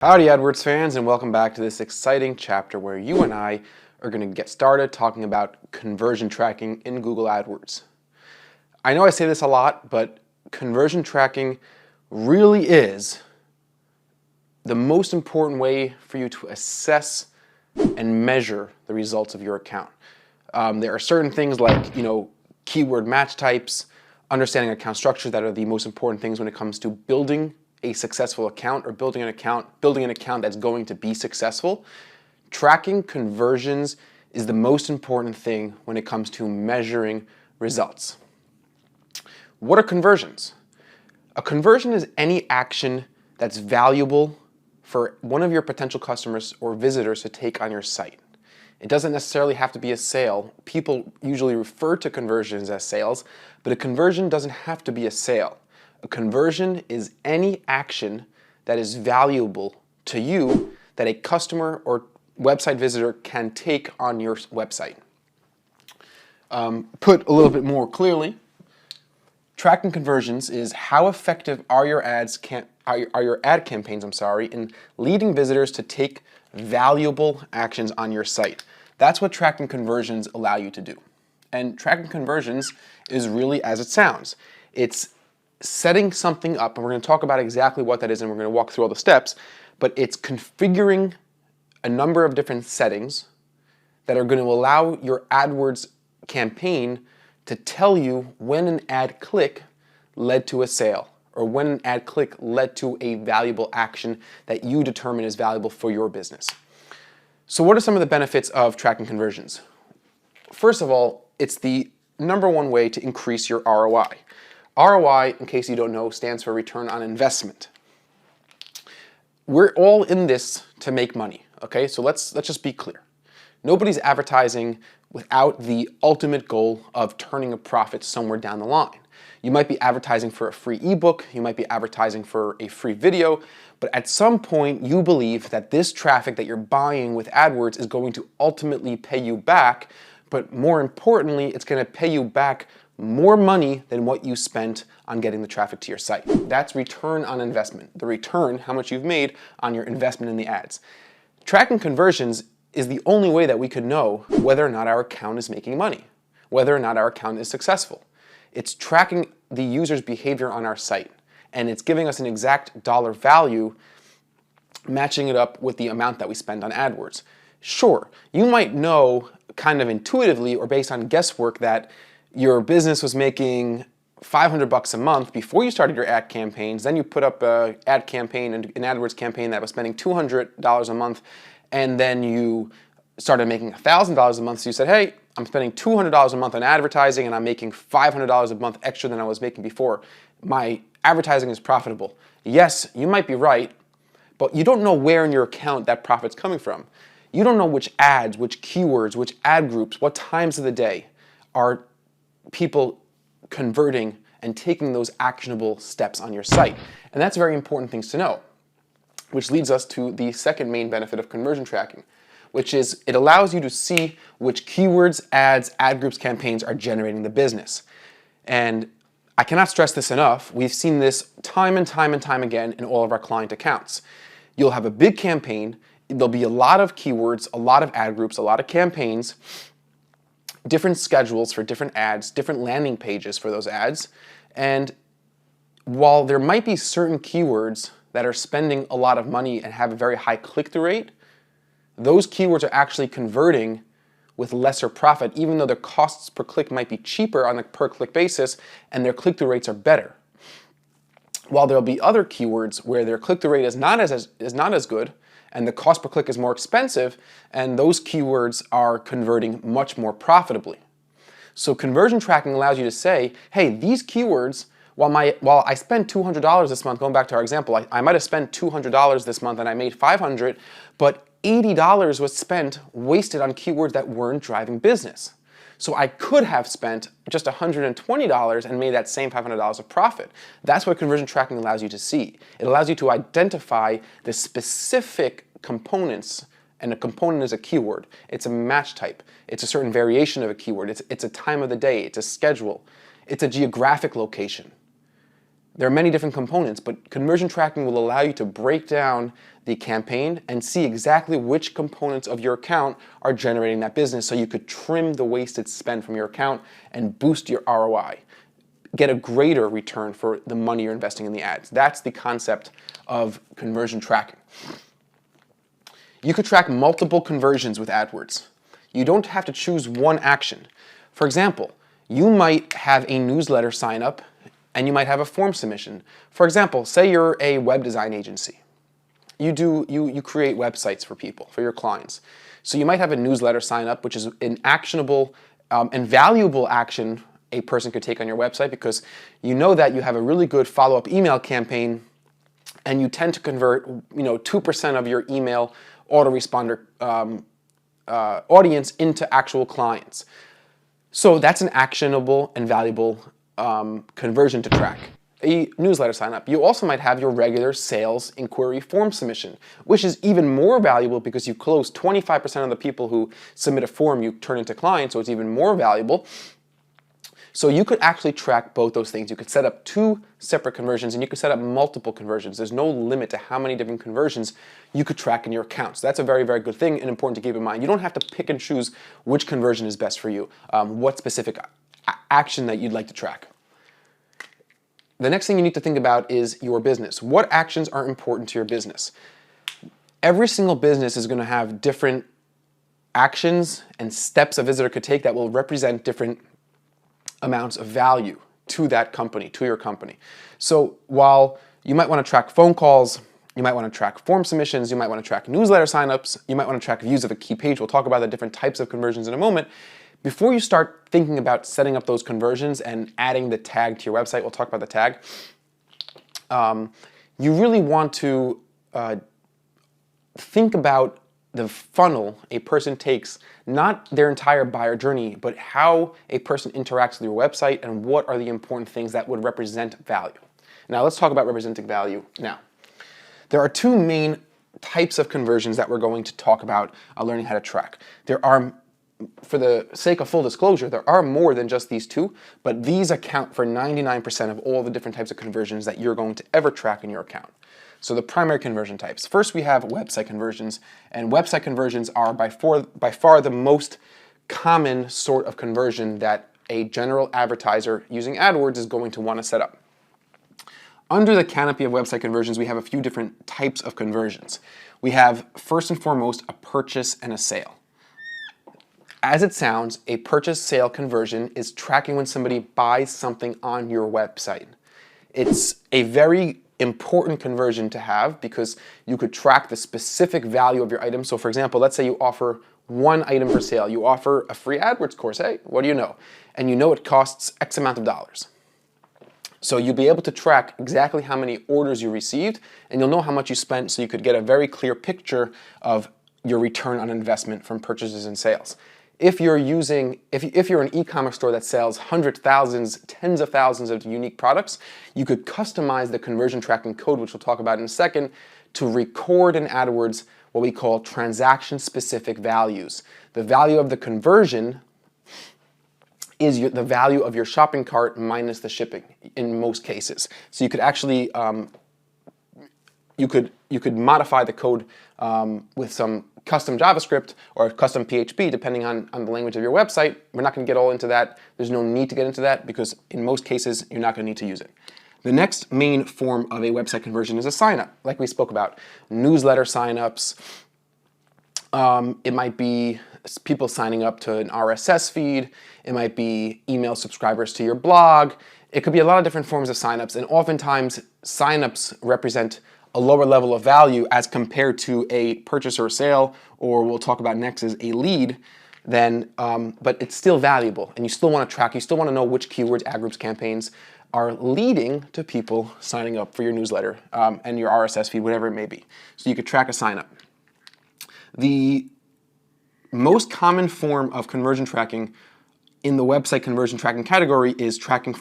Howdy AdWords fans, and welcome back to this exciting chapter where you and I are going to get started talking about conversion tracking in Google AdWords. I know I say this a lot, but conversion tracking really is the most important way for you to assess and measure the results of your account. There are certain things like, keyword match types, understanding account structure that are the most important things when it comes to building a successful account or building an account that's going to be successful. Tracking conversions is the most important thing when it comes to measuring results. What are conversions? A conversion is any action that's valuable for one of your potential customers or visitors to take on your site. It doesn't necessarily have to be a sale. People usually refer to conversions as sales, but a conversion doesn't have to be a sale. A conversion is any action that is valuable to you that a customer or website visitor can take on your website. Put a little bit more clearly, tracking conversions is how effective are your ad campaigns, in leading visitors to take valuable actions on your site. That's what tracking conversions allow you to do. And tracking conversions is really as it sounds. It's setting something up, and we're going to talk about exactly what that is, and we're going to walk through all the steps, but it's configuring a number of different settings that are going to allow your AdWords campaign to tell you when an ad click led to a sale, or when an ad click led to a valuable action that you determine is valuable for your business. So what are some of the benefits of tracking conversions? First of all, it's the number one way to increase your ROI. ROI, in case you don't know, stands for return on investment. We're all in this to make money, okay? So let's just be clear. Nobody's advertising without the ultimate goal of turning a profit somewhere down the line. You might be advertising for a free ebook, you might be advertising for a free video, but at some point you believe that this traffic that you're buying with AdWords is going to ultimately pay you back, but more importantly, it's going to pay you back more money than what you spent on getting the traffic to your site. That's return on investment. The return, how much you've made on your investment in the ads. Tracking conversions is the only way that we could know whether or not our account is making money, whether or not our account is successful. It's tracking the user's behavior on our site, and it's giving us an exact dollar value, matching it up with the amount that we spend on AdWords. Sure, you might know kind of intuitively or based on guesswork that your business was making $500 a month before you started your ad campaigns, then you put up an ad campaign, an AdWords campaign that was spending $200 a month, and then you started making $1,000 a month, so you said, hey, I'm spending $200 a month on advertising and I'm making $500 a month extra than I was making before. My advertising is profitable. Yes, you might be right, but you don't know where in your account that profit's coming from. You don't know which ads, which keywords, which ad groups, what times of the day are people converting and taking those actionable steps on your site. And that's very important things to know, which leads us to the second main benefit of conversion tracking, which is it allows you to see which keywords, ads, ad groups, campaigns are generating the business. And I cannot stress this enough. We've seen this time and time and time again in all of our client accounts. You'll have a big campaign, there'll be a lot of keywords, a lot of ad groups, a lot of campaigns, different schedules for different ads, different landing pages for those ads. And while there might be certain keywords that are spending a lot of money and have a very high click-through rate, those keywords are actually converting with lesser profit, even though their costs per click might be cheaper on a per-click basis and their click-through rates are better. While there'll be other keywords where their click-through rate is not as good, and the cost per click is more expensive, and those keywords are converting much more profitably. So conversion tracking allows you to say, hey, these keywords, while I spent $200 this month, going back to our example, I might have spent $200 this month and I made $500, but $80 was spent wasted on keywords that weren't driving business. So I could have spent just $120 and made that same $500 of profit. That's what conversion tracking allows you to see. It allows you to identify the specific components, and a component is a keyword. It's a match type. It's a certain variation of a keyword. It's a time of the day. It's a schedule. It's a geographic location. There are many different components, but conversion tracking will allow you to break down the campaign and see exactly which components of your account are generating that business so you could trim the wasted spend from your account and boost your ROI. Get a greater return for the money you're investing in the ads. That's the concept of conversion tracking. You could track multiple conversions with AdWords. You don't have to choose one action. For example, you might have a newsletter sign up and you might have a form submission. For example, say you're a web design agency. You create websites for people, for your clients. So you might have a newsletter sign up, which is an actionable and valuable action a person could take on your website because you know that you have a really good follow-up email campaign and you tend to convert 2% of your email autoresponder audience into actual clients. So that's an actionable and valuable conversion to track. A newsletter sign up. You also might have your regular sales inquiry form submission, which is even more valuable because you close 25% of the people who submit a form you turn into clients, so it's even more valuable. So you could actually track both those things. You could set up 2 separate conversions and you could set up multiple conversions. There's no limit to how many different conversions you could track in your account. So that's a very, very good thing and important to keep in mind. You don't have to pick and choose which conversion is best for you, what specific action that you'd like to track. The next thing you need to think about is your business. What actions are important to your business? Every single business is going to have different actions and steps a visitor could take that will represent different amounts of value to that company, to your company. So while you might want to track phone calls, you might want to track form submissions, you might want to track newsletter signups, you might want to track views of a key page. We'll talk about the different types of conversions in a moment. Before you start thinking about setting up those conversions and adding the tag to your website, we'll talk about the tag, you really want to think about the funnel a person takes, not their entire buyer journey, but how a person interacts with your website and what are the important things that would represent value. Now let's talk about representing value now. There are 2 main types of conversions that we're going to talk about learning how to track. There are, for the sake of full disclosure, there are more than just these 2, but these account for 99% of all the different types of conversions that you're going to ever track in your account. So the primary conversion types. First, we have website conversions, and website conversions are by far the most common sort of conversion that a general advertiser using AdWords is going to want to set up. Under the canopy of website conversions, we have a few different types of conversions. We have, first and foremost, a purchase and a sale. As it sounds, a purchase-sale conversion is tracking when somebody buys something on your website. It's a very important conversion to have because you could track the specific value of your item. So for example, let's say you offer one item for sale. You offer a free AdWords course. Hey, what do you know? And you know it costs X amount of dollars. So you'll be able to track exactly how many orders you received and you'll know how much you spent so you could get a very clear picture of your return on investment from purchases and sales. If you're an e-commerce store that sells hundreds, thousands, tens of thousands of unique products, you could customize the conversion tracking code, which we'll talk about in a second, to record in AdWords what we call transaction-specific values. The value of the conversion is the value of your shopping cart minus the shipping in most cases. So you could actually you could modify the code with some custom JavaScript or custom PHP, depending on the language of your website. We're not going to get all into that. There's no need to get into that because in most cases, you're not going to need to use it. The next main form of a website conversion is a sign-up, like we spoke about. Newsletter sign-ups. It might be people signing up to an RSS feed. It might be email subscribers to your blog. It could be a lot of different forms of sign-ups, and oftentimes sign-ups represent a lower level of value as compared to a purchase or a sale, or we'll talk about next as a lead, but it's still valuable, and you still want to track, you still want to know which keywords ad groups campaigns are leading to people signing up for your newsletter and your RSS feed, whatever it may be. So you could track a sign-up. The most common form of conversion tracking in the website conversion tracking category is tracking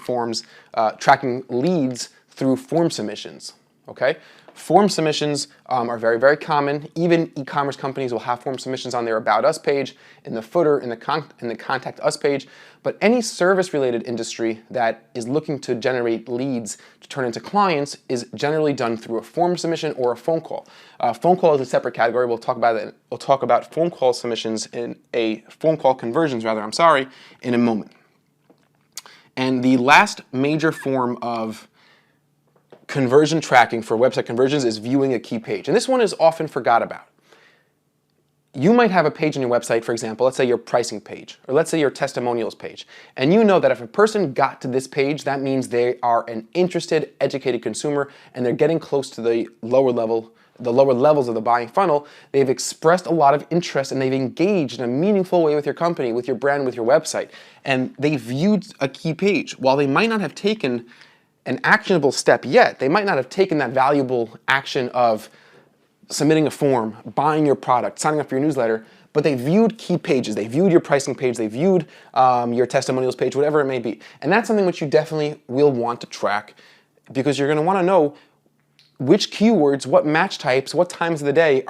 leads through form submissions. Okay? Form submissions are very, very common. Even e-commerce companies will have form submissions on their About Us page, in the footer, in the Contact Us page. But any service-related industry that is looking to generate leads to turn into clients is generally done through a form submission or a phone call. Phone call is a separate category. We'll talk about it. We'll talk about phone call submissions phone call conversions, in a moment. And the last major form of conversion tracking for website conversions is viewing a key page. And this one is often forgot about. You might have a page on your website, for example, let's say your pricing page, or let's say your testimonials page. And you know that if a person got to this page, that means they are an interested, educated consumer, and they're getting close to the lower levels of the buying funnel. They've expressed a lot of interest and they've engaged in a meaningful way with your company, with your brand, with your website. And they viewed a key page. While they might not have taken an actionable step yet, they might not have taken that valuable action of submitting a form, buying your product, signing up for your newsletter, but they viewed key pages. They viewed your pricing page, they viewed your testimonials page, whatever it may be. And that's something which you definitely will want to track, because you're going to want to know which keywords, what match types, what times of the day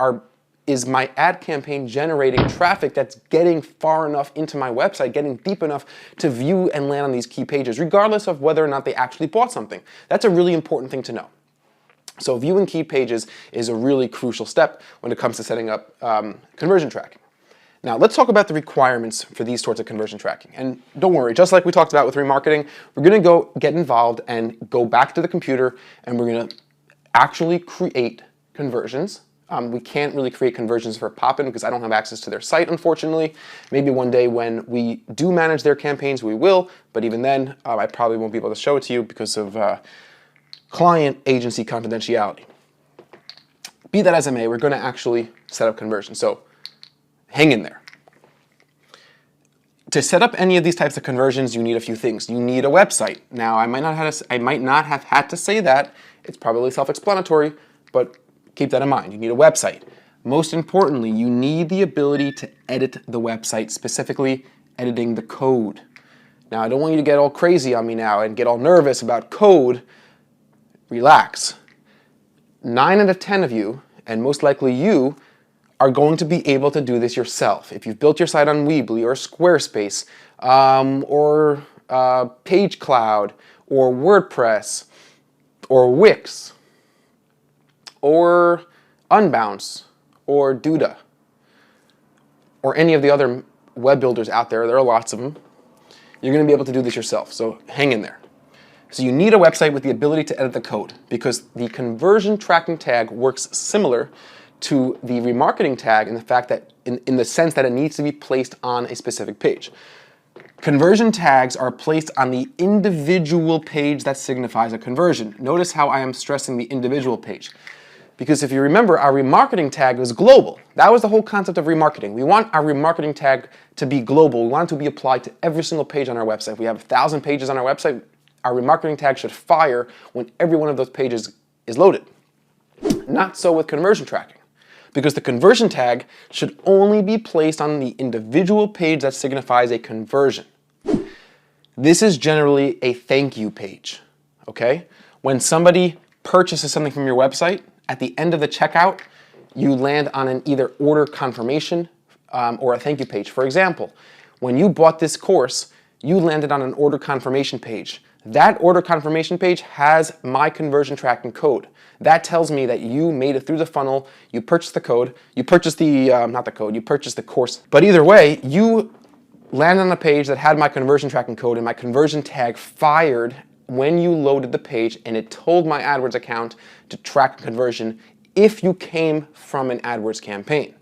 is my ad campaign generating traffic that's getting far enough into my website, getting deep enough to view and land on these key pages, regardless of whether or not they actually bought something. That's a really important thing to know. So viewing key pages is a really crucial step when it comes to setting up conversion tracking. Now let's talk about the requirements for these sorts of conversion tracking. And don't worry, just like we talked about with remarketing, we're going to go get involved and go back to the computer and we're going to actually create conversions. We can't really create conversions for Poppin because I don't have access to their site, unfortunately. Maybe one day when we do manage their campaigns, we will, but even then, I probably won't be able to show it to you because of client agency confidentiality. Be that as it may, we're going to actually set up conversions, so hang in there. To set up any of these types of conversions, you need a few things. You need a website. Now, I might not have had to say that. It's probably self-explanatory, but keep that in mind. You need a website. Most importantly, you need the ability to edit the website, specifically editing the code. Now, I don't want you to get all crazy on me now and get all nervous about code. Relax. 9 out of 10 of you, and most likely you, are going to be able to do this yourself. If you've built your site on Weebly or Squarespace or PageCloud or WordPress or Wix or Unbounce or Duda or any of the other web builders out there, there are lots of them, you're going to be able to do this yourself, so hang in there. So you need a website with the ability to edit the code, because the conversion tracking tag works similar to the remarketing tag in the fact that in the sense that it needs to be placed on a specific page. Conversion tags are placed on the individual page that signifies a conversion. Notice how I am stressing the individual page. Because if you remember, our remarketing tag was global. That was the whole concept of remarketing. We want our remarketing tag to be global. We want it to be applied to every single page on our website. If we have 1,000 pages on our website, our remarketing tag should fire when every one of those pages is loaded. Not so with conversion tracking, because the conversion tag should only be placed on the individual page that signifies a conversion. This is generally a thank you page, okay? When somebody purchases something from your website, at the end of the checkout, you land on an either order confirmation or a thank you page. For example, when you bought this course, you landed on an order confirmation page. That order confirmation page has my conversion tracking code. That tells me that you made it through the funnel, you purchased the code, you purchased the, not the code, you purchased the course. But either way, you landed on a page that had my conversion tracking code and my conversion tag fired when you loaded the page, and it told my AdWords account to track conversion if you came from an AdWords campaign.